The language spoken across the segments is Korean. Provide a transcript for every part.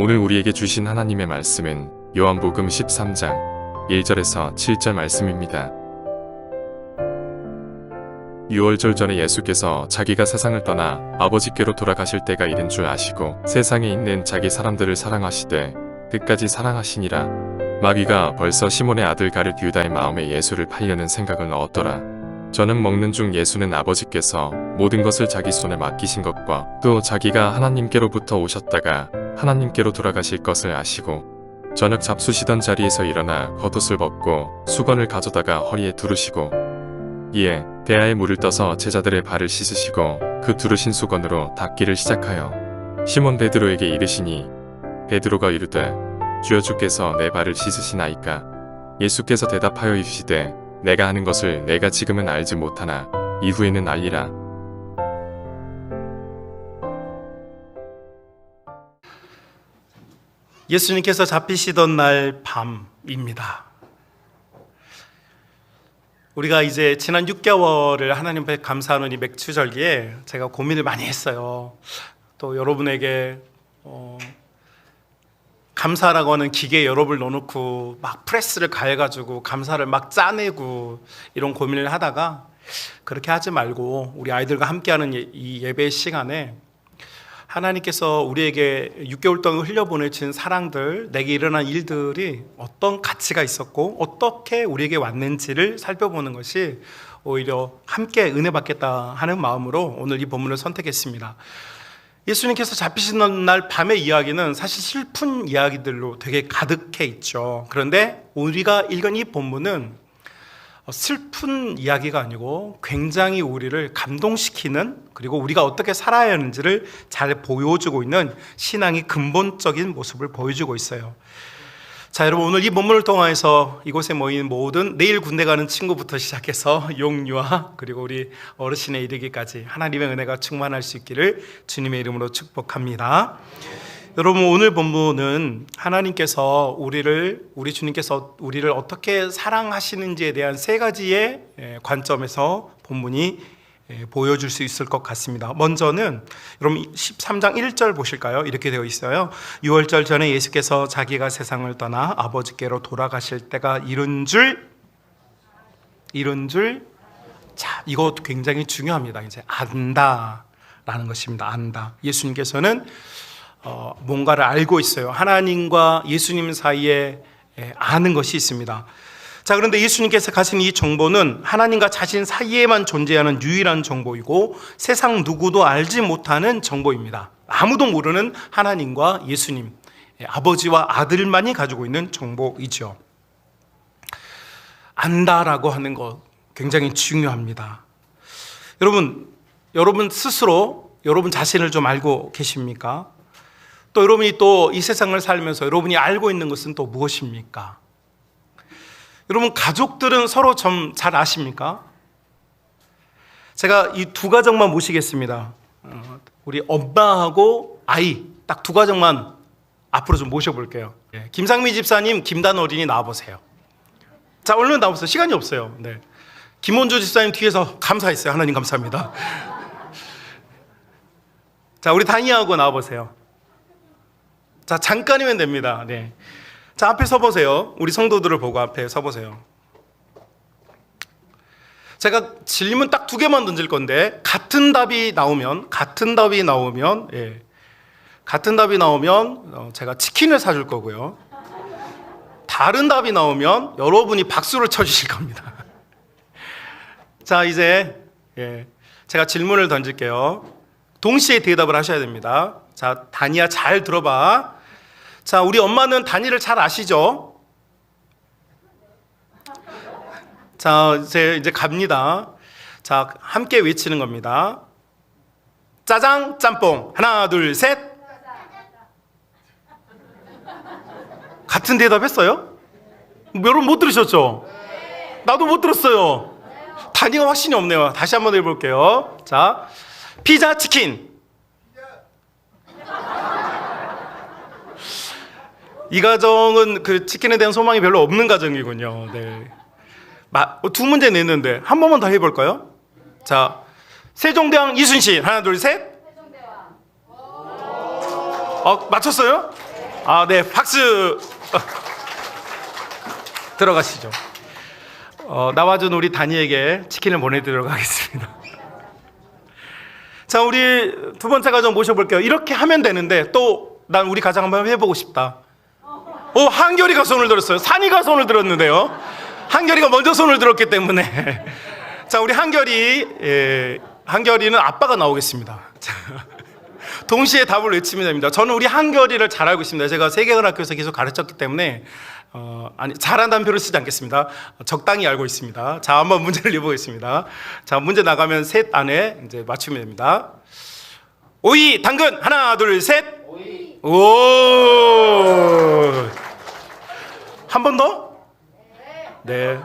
오늘 우리에게 주신 하나님의 말씀은 요한복음 13장 1절에서 7절 말씀입니다. 유월절 전에 예수께서 자기가 세상을 떠나 아버지께로 돌아가실 때가 이른 줄 아시고 세상에 있는 자기 사람들을 사랑하시되 끝까지 사랑하시니라. 마귀가 벌써 시몬의 아들 가룟 유다의 마음에 예수를 팔려는 생각을 넣었더라. 저는 먹는 중 예수는 아버지께서 모든 것을 자기 손에 맡기신 것과 또 자기가 하나님께로부터 오셨다가 하나님께로 돌아가실 것을 아시고 저녁 잡수시던 자리에서 일어나 겉옷을 벗고 수건을 가져다가 허리에 두르시고 이에 대야에 물을 떠서 제자들의 발을 씻으시고 그 두르신 수건으로 닦기를 시작하여 시몬 베드로에게 이르시니 베드로가 이르되 주여 주께서 내 발을 씻으시나이까. 예수께서 대답하여 이르시되 내가 하는 것을 내가 지금은 알지 못하나 이후에는 알리라. 예수님께서 잡히시던 날 밤입니다. 우리가 이제 지난 6개월을 하나님 앞에 감사하는 이 맥추절기에 제가 고민을 많이 했어요. 또 여러분에게 감사라고 하는 기계에 여러분을 넣어놓고 막 프레스를 가해가지고 감사를 막 짜내고 이런 고민을 하다가 그렇게 하지 말고 우리 아이들과 함께하는 이 예배 시간에 하나님께서 우리에게 6개월 동안 흘려보내신 사랑들, 내게 일어난 일들이 어떤 가치가 있었고 어떻게 우리에게 왔는지를 살펴보는 것이 오히려 함께 은혜 받겠다 하는 마음으로 오늘 이 본문을 선택했습니다. 예수님께서 잡히시는 날 밤의 이야기는 사실 슬픈 이야기들로 되게 가득해 있죠. 그런데 우리가 읽은 이 본문은 슬픈 이야기가 아니고 굉장히 우리를 감동시키는, 그리고 우리가 어떻게 살아야 하는지를 잘 보여주고 있는 신앙의 근본적인 모습을 보여주고 있어요. 자, 여러분, 오늘 이 본문을 통해서 이곳에 모인 모든 내일 군대 가는 친구부터 시작해서 용유아 그리고 우리 어르신에 이르기까지 하나님의 은혜가 충만할 수 있기를 주님의 이름으로 축복합니다. 여러분, 오늘 본문은 하나님께서 우리 주님께서 우리를 어떻게 사랑하시는지에 대한 세 가지의 관점에서 본문이 보여줄 수 있을 것 같습니다. 먼저는 여러분 13장 1절 보실까요? 이렇게 되어 있어요. 유월절 전에 예수께서 자기가 세상을 떠나 아버지께로 돌아가실 때가 이른 줄. 자, 이거 굉장히 중요합니다. 이제 안다라는 것입니다. 안다. 예수님께서는 뭔가를 알고 있어요. 하나님과 예수님 사이에 아는 것이 있습니다. 자, 그런데 예수님께서 가진 이 정보는 하나님과 자신 사이에만 존재하는 유일한 정보이고 세상 누구도 알지 못하는 정보입니다. 아무도 모르는 하나님과 예수님, 아버지와 아들만이 가지고 있는 정보이죠. 안다라고 하는 것 굉장히 중요합니다. 여러분 스스로 여러분 자신을 좀 알고 계십니까? 또 여러분이 또 이 세상을 살면서 여러분이 알고 있는 것은 또 무엇입니까? 여러분, 가족들은 서로 좀 잘 아십니까? 제가 이 두 가정만 모시겠습니다. 우리 엄마하고 아이 딱 두 가정만 앞으로 좀 모셔볼게요. 김상미 집사님, 김단 어린이 나와보세요. 자, 얼른 나와보세요. 시간이 없어요. 네. 김원주 집사님 뒤에서 감사했어요. 하나님 감사합니다. 자, 우리 다니하고 나와보세요. 자, 잠깐이면 됩니다. 네. 자, 앞에 서보세요. 우리 성도들을 보고 앞에 서보세요. 제가 질문 딱 두 개만 던질 건데 같은 답이 나오면 제가 치킨을 사줄 거고요. 다른 답이 나오면 여러분이 박수를 쳐주실 겁니다. 자, 이제 제가 질문을 던질게요. 동시에 대답을 하셔야 됩니다. 자, 다니야 잘 들어봐. 자, 우리 엄마는 다니를 잘 아시죠? 자, 이제 갑니다. 자, 함께 외치는 겁니다. 짜장, 짬뽕. 하나, 둘, 셋. 같은 대답했어요? 여러분 못 들으셨죠? 나도 못 들었어요. 다니가 확신이 없네요. 다시 한번 해볼게요. 자, 피자, 치킨. 이 가정은 그 치킨에 대한 소망이 별로 없는 가정이군요. 네. 두 문제 냈는데 한 번만 더 해볼까요? 자, 세종대왕 이순신. 하나, 둘, 셋. 맞췄어요? 네, 박수. 들어가시죠. 나와준 우리 다니에게 치킨을 보내드리도록 하겠습니다. 자, 우리 두 번째 가정 모셔볼게요. 이렇게 하면 되는데 또 난 우리 가정 한번 해보고 싶다. 한결이가 손을 들었어요. 산이가 손을 들었는데요. 한결이가 먼저 손을 들었기 때문에 자, 우리 한결이는 아빠가 나오겠습니다. 자, 동시에 답을 외치면 됩니다. 저는 우리 한결이를 잘 알고 있습니다. 제가 세계관학교에서 계속 가르쳤기 때문에 잘한다는 표현을 쓰지 않겠습니다. 적당히 알고 있습니다. 자, 한번 문제를 내보겠습니다. 자, 문제 나가면 셋 안에 이제 맞추면 됩니다. 오이, 당근, 하나, 둘, 셋. 오이. 오. 한 번 더? 네.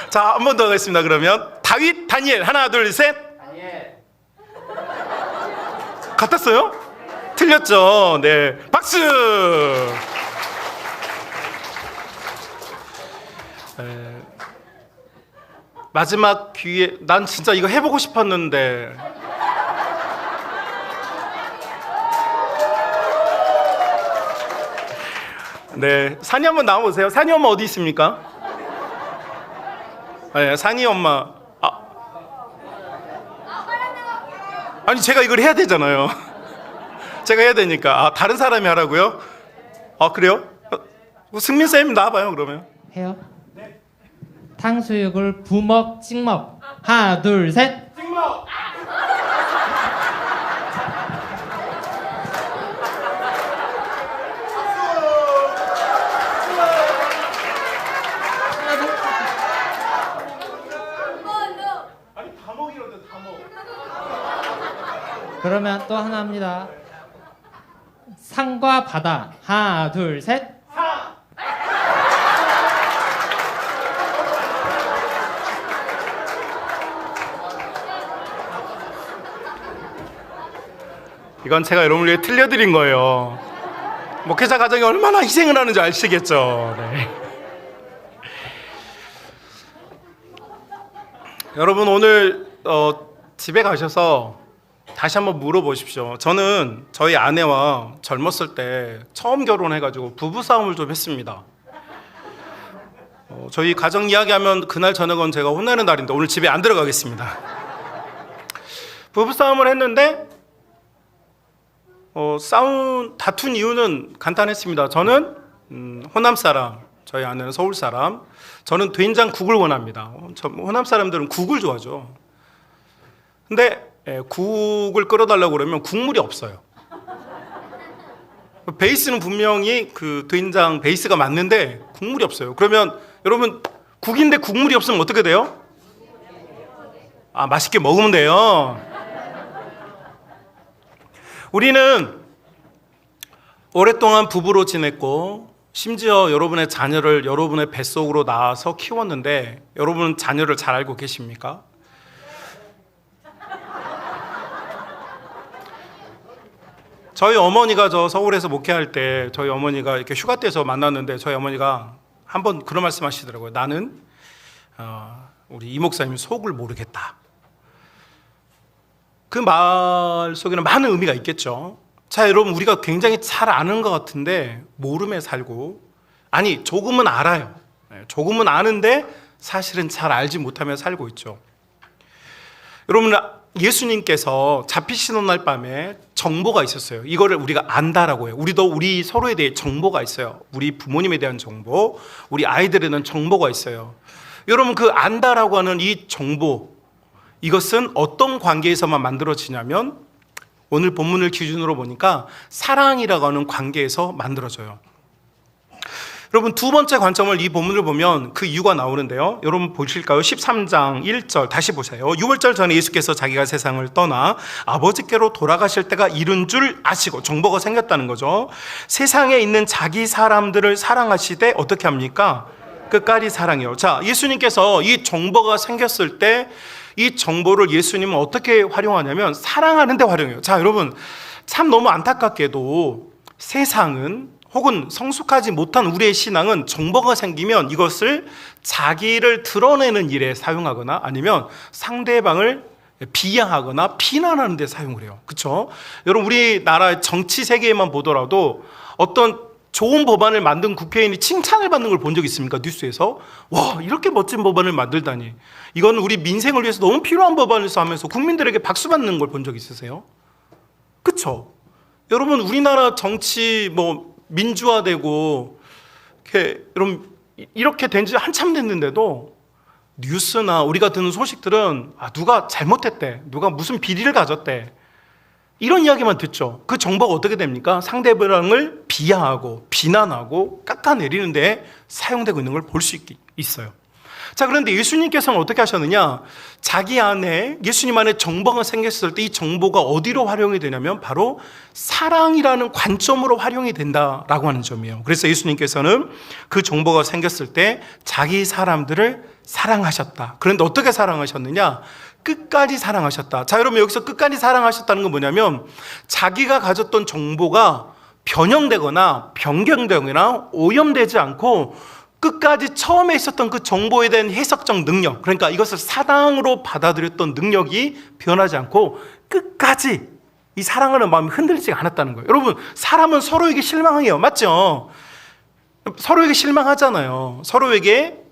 자, 한 번 더 하겠습니다. 그러면 다윗, 다니엘, 하나, 둘, 셋. 다니엘. 같았어요? 틀렸죠. 네, 박수. 마지막 기회. 난 진짜 이거 해보고 싶었는데. 네, 산이 한번 나와보세요. 산이 엄마 어디 있습니까? 네, 산이 엄마. 아니, 제가 이걸 해야 되잖아요. 제가 해야 되니까. 다른 사람이 하라고요? 그래요? 승민 쌤 나와봐요. 그러면 해요? 네. 탕수육을 부먹 찍먹. 하나 둘 셋. 찍먹. 아니, 다먹이라도 다먹. 그러면 또 하나 합니다. 산과 바다. 하나 둘 셋. 이건 제가 여러분을 위해 틀려드린 거예요. 목회자 가정이 얼마나 희생을 하는지 아시겠죠? 네. 여러분, 오늘 집에 가셔서 다시 한번 물어보십시오. 저는 저희 아내와 젊었을 때 처음 결혼해가지고 부부싸움을 좀 했습니다. 저희 가정 이야기하면 그날 저녁은 제가 혼나는 날인데 오늘 집에 안 들어가겠습니다. 부부싸움을 했는데 다툰 이유는 간단했습니다. 저는 호남 사람, 저희 아내는 서울 사람. 저는 된장국을 원합니다. 호남 사람들은 국을 좋아하죠. 근데 국을 끓여달라고 그러면 국물이 없어요. 베이스는 분명히 그 된장 베이스가 맞는데 국물이 없어요. 그러면 여러분, 국인데 국물이 없으면 어떻게 돼요? 맛있게 먹으면 돼요. 우리는 오랫동안 부부로 지냈고 심지어 여러분의 자녀를 여러분의 뱃속으로 낳아서 키웠는데 여러분 자녀를 잘 알고 계십니까? 저희 어머니가 저 서울에서 목회할 때 저희 어머니가 이렇게 휴가 때서 만났는데 저희 어머니가 한번 그런 말씀 하시더라고요. 나는 우리 이 목사님 속을 모르겠다. 그 말 속에는 많은 의미가 있겠죠. 자, 여러분, 우리가 굉장히 잘 아는 것 같은데 모름에 살고, 아니, 조금은 알아요. 조금은 아는데 사실은 잘 알지 못하며 살고 있죠. 여러분, 예수님께서 잡히시는 날 밤에 정보가 있었어요. 이거를 우리가 안다라고 해요. 우리도 우리 서로에 대해 정보가 있어요. 우리 부모님에 대한 정보, 우리 아이들에 대한 정보가 있어요. 여러분, 그 안다라고 하는 이 정보, 이것은 어떤 관계에서만 만들어지냐면 오늘 본문을 기준으로 보니까 사랑이라고 하는 관계에서 만들어져요. 여러분, 두 번째 관점을 이 본문을 보면 그 이유가 나오는데요. 여러분 보실까요? 13장 1절 다시 보세요. 6월절 전에 예수께서 자기가 세상을 떠나 아버지께로 돌아가실 때가 이른 줄 아시고, 정보가 생겼다는 거죠. 세상에 있는 자기 사람들을 사랑하시되 어떻게 합니까? 끝까지 사랑해요. 자, 예수님께서 이 정보가 생겼을 때 이 정보를 예수님은 어떻게 활용하냐면 사랑하는 데 활용해요. 자, 여러분, 참 너무 안타깝게도 세상은, 혹은 성숙하지 못한 우리의 신앙은 정보가 생기면 이것을 자기를 드러내는 일에 사용하거나 아니면 상대방을 비하하거나 비난하는 데 사용을 해요. 그렇죠? 여러분 우리나라 정치 세계에만 보더라도 어떤 좋은 법안을 만든 국회의원이 칭찬을 받는 걸 본 적 있습니까? 뉴스에서. 와, 이렇게 멋진 법안을 만들다니. 이건 우리 민생을 위해서 너무 필요한 법안을 하면서 국민들에게 박수 받는 걸 본 적 있으세요? 그렇죠? 여러분 우리나라 정치 민주화되고 여러분 이렇게 된 지 한참 됐는데도 뉴스나 우리가 듣는 소식들은 누가 잘못했대, 누가 무슨 비리를 가졌대, 이런 이야기만 듣죠. 그 정보가 어떻게 됩니까? 상대방을 비하하고 비난하고 깎아내리는 데 사용되고 있는 걸 볼 수 있어요. 자, 그런데 예수님께서는 어떻게 하셨느냐? 자기 안에, 예수님 안에 정보가 생겼을 때 이 정보가 어디로 활용이 되냐면 바로 사랑이라는 관점으로 활용이 된다라고 하는 점이에요. 그래서 예수님께서는 그 정보가 생겼을 때 자기 사람들을 사랑하셨다. 그런데 어떻게 사랑하셨느냐? 끝까지 사랑하셨다. 자, 여러분 여기서 끝까지 사랑하셨다는 건 뭐냐면 자기가 가졌던 정보가 변형되거나 변경되거나 오염되지 않고 끝까지 처음에 있었던 그 정보에 대한 해석적 능력, 그러니까 이것을 사랑으로 받아들였던 능력이 변하지 않고 끝까지 이 사랑하는 마음이 흔들리지 않았다는 거예요. 여러분 사람은 서로에게 실망해요. 맞죠? 서로에게 실망하잖아요. 서로에게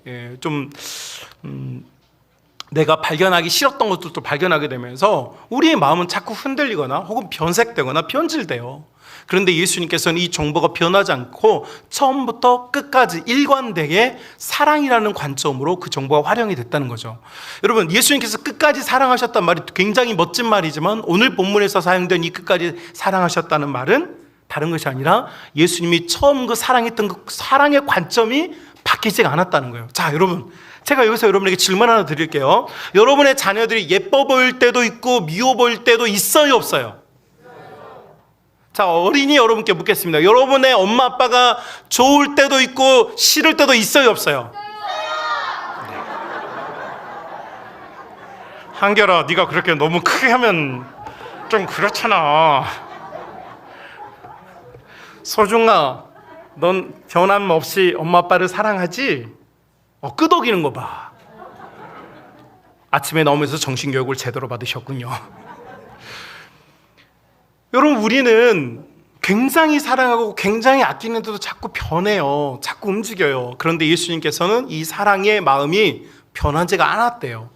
내가 발견하기 싫었던 것들도 발견하게 되면서 우리의 마음은 자꾸 흔들리거나 혹은 변색되거나 변질돼요. 그런데 예수님께서는 이 정보가 변하지 않고 처음부터 끝까지 일관되게 사랑이라는 관점으로 그 정보가 활용이 됐다는 거죠. 여러분 예수님께서 끝까지 사랑하셨다는 말이 굉장히 멋진 말이지만 오늘 본문에서 사용된 이 끝까지 사랑하셨다는 말은 다른 것이 아니라 예수님이 처음 그 사랑했던 그 사랑의 관점이 바뀌지 않았다는 거예요. 자, 여러분 제가 여기서 여러분에게 질문 하나 드릴게요. 여러분의 자녀들이 예뻐 보일 때도 있고 미워 보일 때도 있어요, 없어요? 자, 어린이 여러분께 묻겠습니다. 여러분의 엄마 아빠가 좋을 때도 있고 싫을 때도 있어요, 없어요? 네. 한결아, 네가 그렇게 너무 크게 하면 좀 그렇잖아. 소중아, 넌 변함없이 엄마 아빠를 사랑하지? 끄덕이는 거 봐. 아침에 나오면서 정신교육을 제대로 받으셨군요. 여러분 우리는 굉장히 사랑하고 굉장히 아끼는데도 자꾸 변해요. 자꾸 움직여요. 그런데 예수님께서는 이 사랑의 마음이 변하지가 않았대요.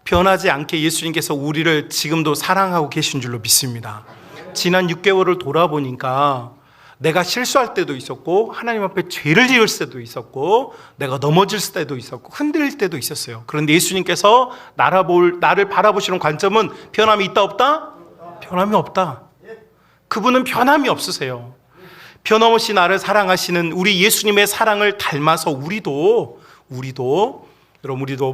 변하지 않게 예수님께서 우리를 지금도 사랑하고 계신 줄로 믿습니다. 지난 6개월을 돌아보니까 내가 실수할 때도 있었고 하나님 앞에 죄를 지을 때도 있었고 내가 넘어질 때도 있었고 흔들릴 때도 있었어요. 그런데 예수님께서 나를 바라보시는 관점은 변함이 있다 없다? 변함이 없다. 그분은 변함이 없으세요. 변함없이 나를 사랑하시는 우리 예수님의 사랑을 닮아서 우리도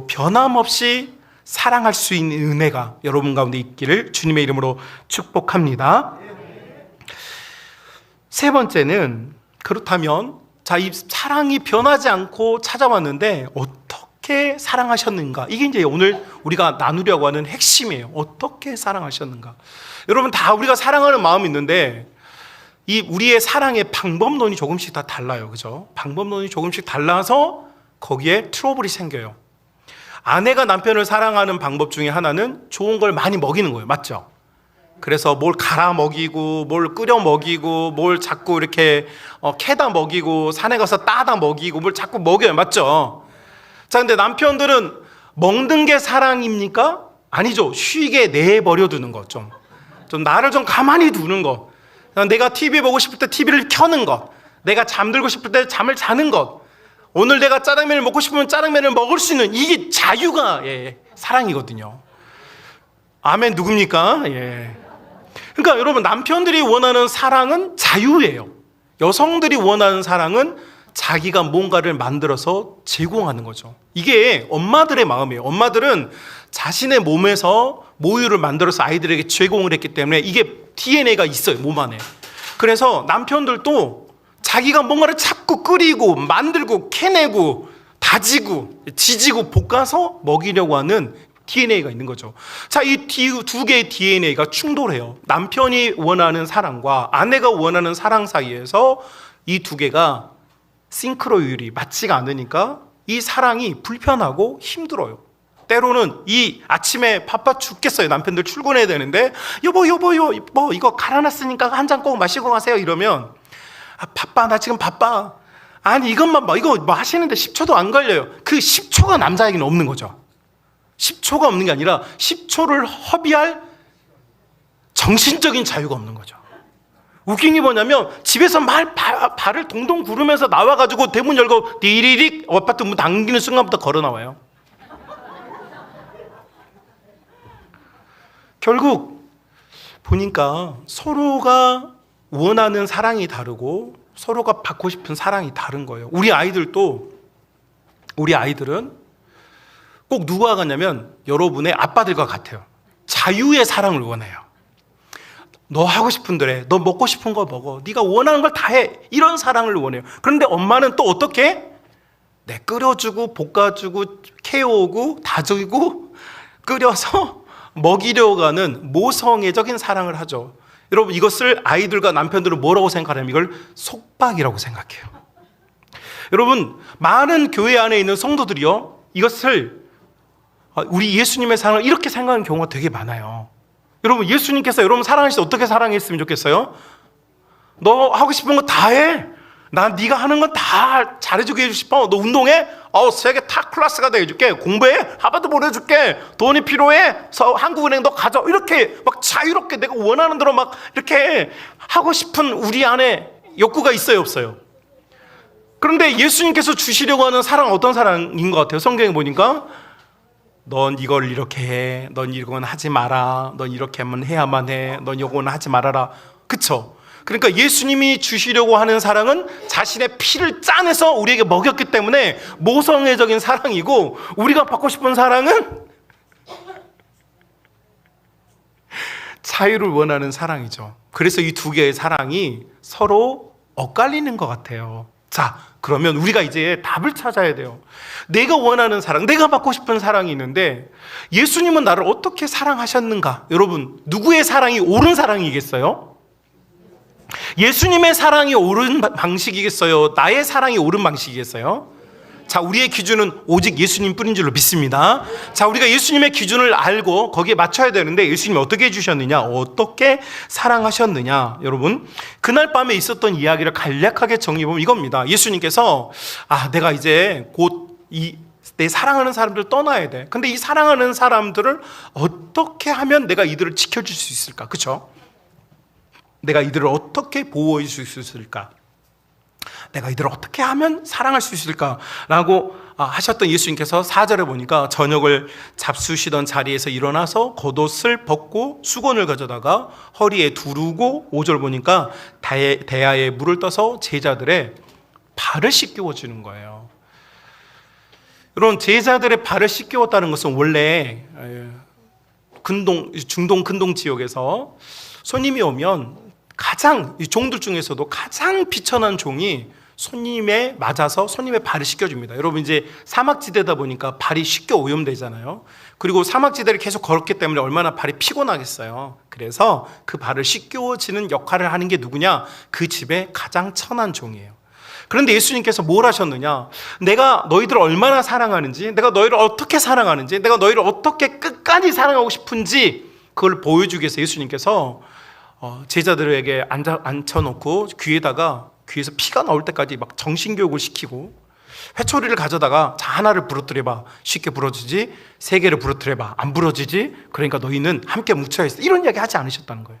변함없이 사랑할 수 있는 은혜가 여러분 가운데 있기를 주님의 이름으로 축복합니다. 세 번째는 그렇다면 이 사랑이 변하지 않고 찾아왔는데 어떻게 사랑하셨는가? 이게 이제 오늘 우리가 나누려고 하는 핵심이에요. 어떻게 사랑하셨는가? 여러분 다 우리가 사랑하는 마음이 있는데 이 우리의 사랑의 방법론이 조금씩 다 달라요. 그죠? 방법론이 조금씩 달라서 거기에 트러블이 생겨요. 아내가 남편을 사랑하는 방법 중에 하나는 좋은 걸 많이 먹이는 거예요. 맞죠? 그래서 뭘 갈아 먹이고 뭘 끓여 먹이고 뭘 자꾸 이렇게 캐다 먹이고 산에 가서 따다 먹이고 뭘 자꾸 먹여요. 맞죠? 자, 근데 남편들은 먹는 게 사랑입니까? 아니죠. 쉬게 내버려 두는 것. 좀 나를 좀 가만히 두는 것. 내가 TV 보고 싶을 때 TV를 켜는 것. 내가 잠들고 싶을 때 잠을 자는 것. 오늘 내가 짜장면을 먹고 싶으면 짜장면을 먹을 수 있는 이게 자유가 사랑이거든요. 아멘. 누굽니까? 그러니까 여러분 남편들이 원하는 사랑은 자유예요. 여성들이 원하는 사랑은 자기가 뭔가를 만들어서 제공하는 거죠. 이게 엄마들의 마음이에요. 엄마들은 자신의 몸에서 모유를 만들어서 아이들에게 제공을 했기 때문에 이게 DNA가 있어요. 몸 안에. 그래서 남편들도 자기가 뭔가를 자꾸 끓이고 만들고 캐내고 다지고 지지고 볶아서 먹이려고 하는 DNA가 있는 거죠. 자, 이 두 개의 DNA가 충돌해요. 남편이 원하는 사랑과 아내가 원하는 사랑 사이에서 이 두 개가 싱크로율이 맞지가 않으니까 이 사랑이 불편하고 힘들어요. 때로는 이 아침에 바빠 죽겠어요. 남편들 출근해야 되는데 여보 뭐 이거 갈아놨으니까 한 잔 꼭 마시고 가세요. 이러면 바빠, 나 지금 바빠. 아니 이것만 봐, 이거 뭐 하시는데 10초도 안 걸려요. 그 10초가 남자에게는 없는 거죠. 10초가 없는 게 아니라 10초를 허비할 정신적인 자유가 없는 거죠. 웃긴 게 뭐냐면 집에서 발을 동동 구르면서 나와가지고 대문 열고 디리릭 아파트 문 당기는 순간부터 걸어 나와요. 결국 보니까 서로가 원하는 사랑이 다르고 서로가 받고 싶은 사랑이 다른 거예요. 우리 아이들은 꼭 누구와 같냐면 여러분의 아빠들과 같아요. 자유의 사랑을 원해요. 너 하고 싶은 대로 해. 너 먹고 싶은 거 먹어. 네가 원하는 걸 다 해. 이런 사랑을 원해요. 그런데 엄마는 또 어떻게? 네, 끓여주고 볶아주고 캐오고 다지고 끓여서 먹이려고 하는 모성애적인 사랑을 하죠. 여러분 이것을 아이들과 남편들은 뭐라고 생각하냐면 이걸 속박이라고 생각해요. 여러분 많은 교회 안에 있는 성도들이요 이것을 우리 예수님의 사랑을 이렇게 생각하는 경우가 되게 많아요. 여러분 예수님께서 여러분 사랑하실 때 어떻게 사랑했으면 좋겠어요? 너 하고 싶은 거 다 해. 난 네가 하는 건 다 잘해주게 해주고 싶어. 너 운동해? 세계 탑 클래스가 되어줄게. 공부해? 하버드 보내줄게. 돈이 필요해? 한국은행 너 가져. 이렇게 막 자유롭게 내가 원하는 대로 막 이렇게 하고 싶은 우리 안에 욕구가 있어요, 없어요? 그런데 예수님께서 주시려고 하는 사랑은 어떤 사랑인 것 같아요? 성경에 보니까 넌 이걸 이렇게 해. 넌 이건 하지 마라. 넌 이렇게 하면 해야만 해. 넌 이건 하지 말아라. 그쵸? 그러니까 예수님이 주시려고 하는 사랑은 자신의 피를 짜내서 우리에게 먹였기 때문에 모성애적인 사랑이고, 우리가 받고 싶은 사랑은 자유를 원하는 사랑이죠. 그래서 이 두 개의 사랑이 서로 엇갈리는 것 같아요. 자, 그러면 우리가 이제 답을 찾아야 돼요. 내가 원하는 사랑, 내가 받고 싶은 사랑이 있는데 예수님은 나를 어떻게 사랑하셨는가? 여러분, 누구의 사랑이 옳은 사랑이겠어요? 예수님의 사랑이 옳은 방식이겠어요? 나의 사랑이 옳은 방식이겠어요? 자, 우리의 기준은 오직 예수님 뿐인 줄로 믿습니다. 자, 우리가 예수님의 기준을 알고 거기에 맞춰야 되는데 예수님이 어떻게 해주셨느냐, 어떻게 사랑하셨느냐. 여러분, 그날 밤에 있었던 이야기를 간략하게 정리해보면 이겁니다. 예수님께서 내가 이제 곧 내 사랑하는 사람들을 떠나야 돼. 근데 이 사랑하는 사람들을 어떻게 하면 내가 이들을 지켜줄 수 있을까? 그렇죠? 내가 이들을 어떻게 보호해 줄 수 있을까? 내가 이들을 어떻게 하면 사랑할 수 있을까라고 하셨던 예수님께서 4절에 보니까 저녁을 잡수시던 자리에서 일어나서 겉옷을 벗고 수건을 가져다가 허리에 두르고 5절 보니까 대야에 물을 떠서 제자들의 발을 씻겨 주는 거예요. 여러분, 제자들의 발을 씻겨왔다는 것은 원래 중동 근동 지역에서 손님이 오면 가장, 이 종들 중에서도 가장 비천한 종이 손님에 맞아서 손님의 발을 씻겨줍니다. 여러분, 이제 사막지대다 보니까 발이 쉽게 오염되잖아요. 그리고 사막지대를 계속 걸었기 때문에 얼마나 발이 피곤하겠어요. 그래서 그 발을 씻겨주는 역할을 하는 게 누구냐? 그 집의 가장 천한 종이에요. 그런데 예수님께서 뭘 하셨느냐? 내가 너희들을 얼마나 사랑하는지, 내가 너희를 어떻게 사랑하는지, 내가 너희를 어떻게 끝까지 사랑하고 싶은지 그걸 보여주기 위해서 예수님께서 제자들에게 앉혀놓고 귀에서 피가 나올 때까지 막 정신교육을 시키고, 회초리를 가져다가 자, 하나를 부러뜨려봐. 쉽게 부러지지? 3개를 부러뜨려봐. 안 부러지지? 그러니까 너희는 함께 뭉쳐야 있어. 이런 이야기 하지 않으셨다는 거예요.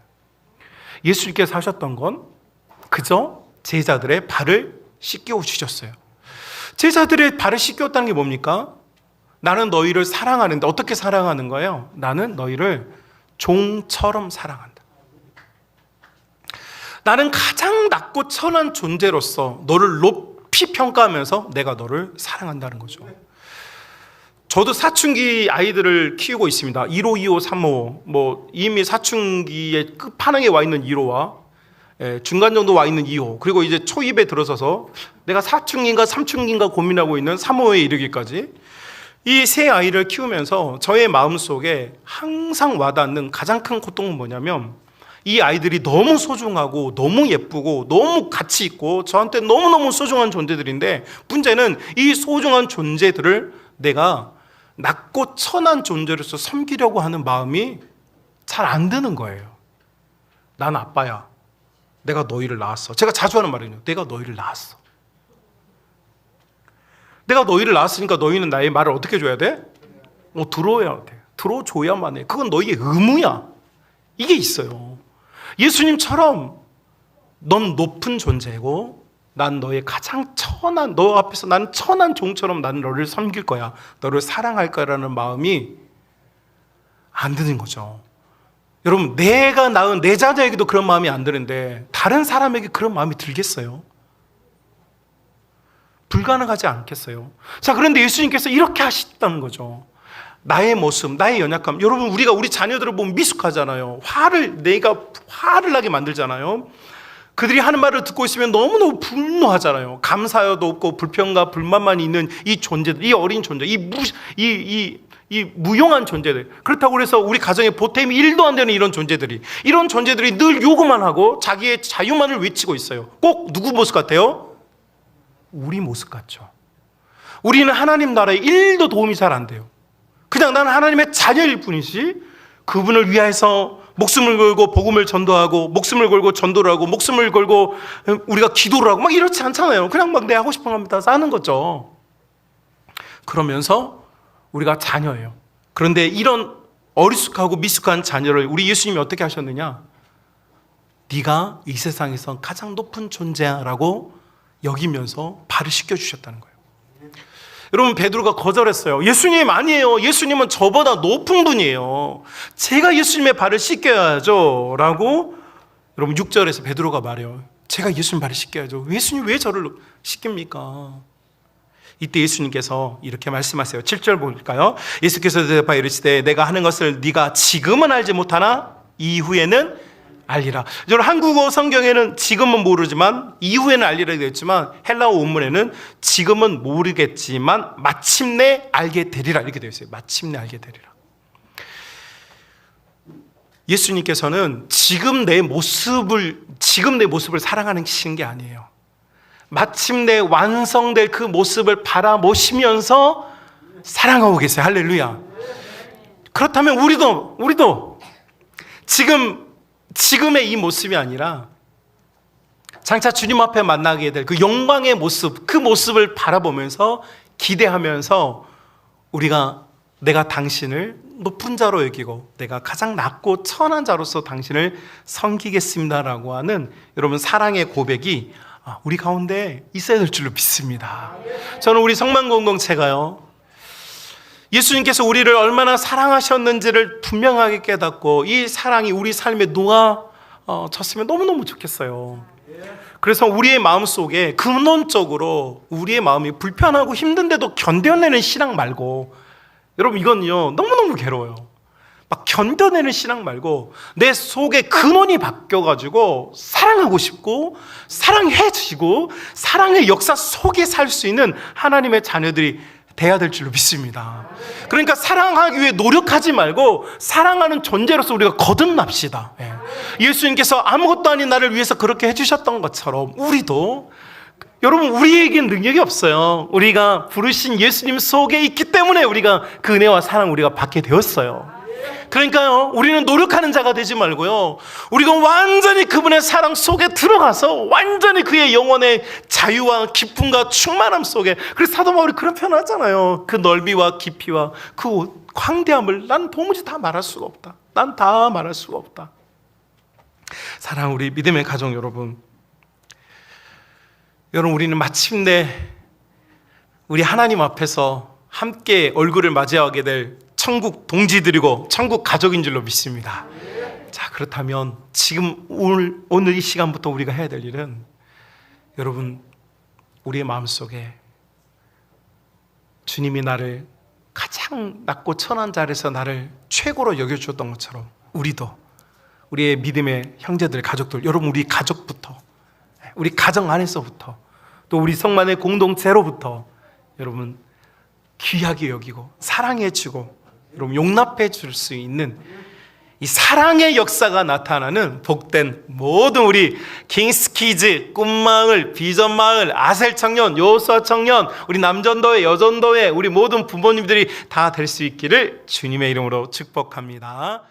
예수님께서 하셨던 건 그저 제자들의 발을 씻겨 주셨어요. 제자들의 발을 씻겼다는 게 뭡니까? 나는 너희를 사랑하는데 어떻게 사랑하는 거예요? 나는 너희를 종처럼 사랑한다. 나는 가장 낮고 천한 존재로서 너를 높이 평가하면서 내가 너를 사랑한다는 거죠. 저도 사춘기 아이들을 키우고 있습니다. 1호, 2호, 3호, 이미 사춘기의 끝판왕에 와 있는 1호와 중간 정도 와 있는 2호, 그리고 이제 초입에 들어서서 내가 사춘기인가 삼춘기인가 고민하고 있는 3호에 이르기까지 이 세 아이를 키우면서 저의 마음속에 항상 와닿는 가장 큰 고통은 뭐냐면, 이 아이들이 너무 소중하고 너무 예쁘고 너무 가치 있고 저한테 너무너무 소중한 존재들인데, 문제는 이 소중한 존재들을 내가 낮고 천한 존재로서 섬기려고 하는 마음이 잘 안 드는 거예요. 난 아빠야. 내가 너희를 낳았어. 제가 자주 하는 말이에요. 내가 너희를 낳았어. 내가 너희를 낳았으니까 너희는 나의 말을 어떻게 줘야 돼? 들어야 돼. 들어줘야만 해. 그건 너희의 의무야. 이게 있어요. 예수님처럼 넌 높은 존재고 난 너의 가장 천한, 너 앞에서 나는 천한 종처럼 나는 너를 섬길 거야. 너를 사랑할 거라는 마음이 안 드는 거죠. 여러분, 내가 낳은 내 자녀에게도 그런 마음이 안 드는데 다른 사람에게 그런 마음이 들겠어요? 불가능하지 않겠어요? 자, 그런데 예수님께서 이렇게 하셨다는 거죠. 나의 모습, 나의 연약함. 여러분, 우리가 우리 자녀들을 보면 미숙하잖아요. 내가 화를 나게 만들잖아요. 그들이 하는 말을 듣고 있으면 너무너무 분노하잖아요. 감사여도 없고 불평과 불만만 있는 이 존재들, 이 어린 존재, 이 무용한 존재들. 그렇다고 그래서 우리 가정에 보탬이 1도 안 되는 이런 존재들이 늘 요구만 하고 자기의 자유만을 외치고 있어요. 꼭 누구 모습 같아요? 우리 모습 같죠. 우리는 하나님 나라에 1도 도움이 잘 안 돼요. 그냥 나는 하나님의 자녀일 뿐이지 그분을 위해서 목숨을 걸고 복음을 전도하고 목숨을 걸고 전도를 하고 목숨을 걸고 우리가 기도를 하고 막 이렇지 않잖아요. 그냥 막 내 하고 싶은 거 다 사는 거죠. 그러면서 우리가 자녀예요. 그런데 이런 어리숙하고 미숙한 자녀를 우리 예수님이 어떻게 하셨느냐? 네가 이 세상에서 가장 높은 존재야라고 여기면서 발을 씻겨주셨다는 거예요. 여러분, 베드로가 거절했어요. 예수님 아니에요. 예수님은 저보다 높은 분이에요. 제가 예수님의 발을 씻겨야죠 라고 여러분 6절에서 베드로가 말해요. 제가 예수님 발을 씻겨야죠. 예수님 왜 저를 씻깁니까? 이때 예수님께서 이렇게 말씀하세요. 7절 볼까요? 예수께서 대답하여 이르시되 내가 하는 것을 네가 지금은 알지 못하나 이후에는 알리라. 여러분, 한국어 성경에는 지금은 모르지만 이후에는 알리라 되어 있지만 헬라어 원문에는 지금은 모르겠지만 마침내 알게 되리라 이렇게 되어 있어요. 마침내 알게 되리라. 예수님께서는 지금 내 모습을 사랑하는 게 아니에요. 마침내 완성될 그 모습을 바라보시면서 사랑하고 계세요. 할렐루야. 그렇다면 우리도 지금의 이 모습이 아니라 장차 주님 앞에 만나게 될 그 영광의 모습, 그 모습을 바라보면서 기대하면서 내가 당신을 높은 자로 여기고 내가 가장 낮고 천한 자로서 당신을 섬기겠습니다라고 하는 여러분 사랑의 고백이 우리 가운데 있어야 될 줄로 믿습니다. 저는 우리 성만 공동체가요, 예수님께서 우리를 얼마나 사랑하셨는지를 분명하게 깨닫고 이 사랑이 우리 삶에 녹아졌으면 너무너무 좋겠어요. 그래서 우리의 마음속에 근원적으로 우리의 마음이 불편하고 힘든데도 견뎌내는 신앙 말고, 여러분 이건요 너무너무 괴로워요. 막 견뎌내는 신앙 말고 내 속에 근원이 바뀌어가지고 사랑하고 싶고 사랑해주시고 사랑의 역사 속에 살 수 있는 하나님의 자녀들이 돼야 될 줄로 믿습니다. 그러니까 사랑하기 위해 노력하지 말고 사랑하는 존재로서 우리가 거듭납시다. 예수님께서 아무것도 아닌 나를 위해서 그렇게 해주셨던 것처럼 우리도, 여러분 우리에겐 능력이 없어요. 우리가 부르신 예수님 속에 있기 때문에 우리가 그 은혜와 사랑 우리가 받게 되었어요. 그러니까요, 우리는 노력하는 자가 되지 말고요, 우리가 완전히 그분의 사랑 속에 들어가서 완전히 그의 영혼의 자유와 기쁨과 충만함 속에, 그래서 사도 바울이 그런 표현을 하잖아요. 그 넓이와 깊이와 그 광대함을 난 도무지 다 말할 수가 없다. 난 다 말할 수가 없다. 사랑 우리 믿음의 가족 여러분, 우리는 마침내 우리 하나님 앞에서 함께 얼굴을 맞이하게 될 천국 동지들이고 천국 가족인 줄로 믿습니다. 자, 그렇다면 지금 오늘 이 시간부터 우리가 해야 될 일은, 여러분 우리의 마음속에 주님이 나를 가장 낮고 천한 자리에서 나를 최고로 여겨주었던 것처럼 우리의 믿음의 형제들, 가족들, 여러분 우리 가족부터, 우리 가정 안에서부터, 또 우리 성만의 공동체로부터 여러분 귀하게 여기고 사랑해주고 여러분 용납해 줄 수 있는 이 사랑의 역사가 나타나는 복된 모든 우리 킹스키즈, 꿈마을, 비전마을, 아셀청년, 여호수아청년, 우리 남전도회, 여전도회, 우리 모든 부모님들이 다 될 수 있기를 주님의 이름으로 축복합니다.